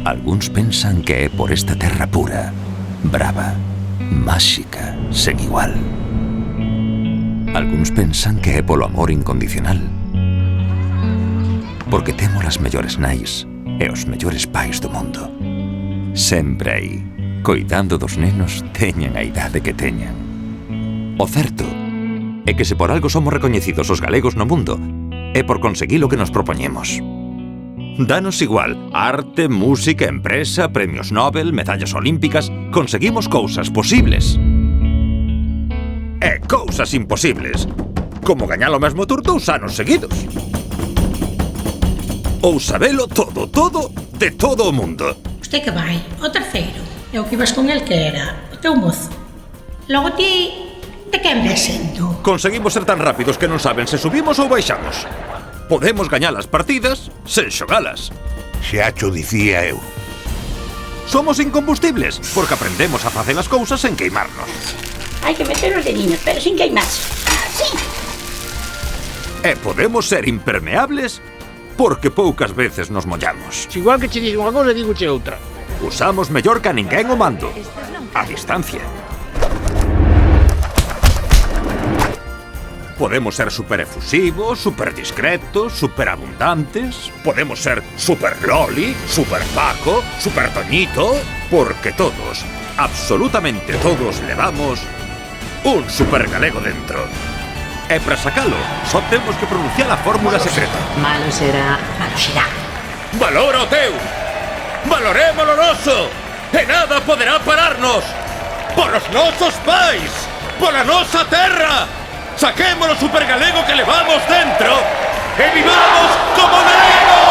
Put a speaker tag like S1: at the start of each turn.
S1: Algúns pensan que é por esta terra pura, brava, máxica, sen igual. Algúns pensan que é polo amor incondicional, porque temos as mellores nais e os mellores pais do mundo. Sempre aí, coidando dos nenos, teñan a idade que teñan. O certo é que se por algo somos recoñecidos os galegos no mundo, é por conseguir o que nos propoñemos. Danos igual, arte, música, empresa, premios Nobel, medallas olímpicas, conseguimos cousas posibles. E cousas imposibles, como gañar o mesmo Tour 2 anos seguidos. Ou sabelo todo, de todo o mundo.
S2: Usted que vai, o terceiro, e o que ibas con el que era, o teu mozo. Logo ti, de quen ves sendo?
S1: Conseguimos ser tan rápidos que non saben se subimos ou baixamos. Podemos gañar as partidas sen xogalas.
S3: Xa cho dicía eu.
S1: Somos incombustibles, porque aprendemos a facer as cousas sen queimarnos.
S4: Hai que meter os dediños, pero sin queimarse. Así.
S1: E podemos ser impermeables porque poucas veces nos mollamos.
S5: Se igual que che digo unha cousa, digo che outra.
S1: Usamos mellor que a ninguén o mando. A distancia. Podemos ser superefusivos, superdiscretos, superabundantes. Podemos ser super loli, super Paco, super Toñito. Porque todos, absolutamente todos, levamos un super galego dentro. E para sacalo, só temos que pronunciar a fórmula secreta.
S4: Malo será. Malo será.
S1: Valora o teu! Valoremos o noso! E nada poderá pararnos! Polos nosos pais! Pola nosa terra! Saquemos o supergalego que levamos dentro e vivamos como galegos!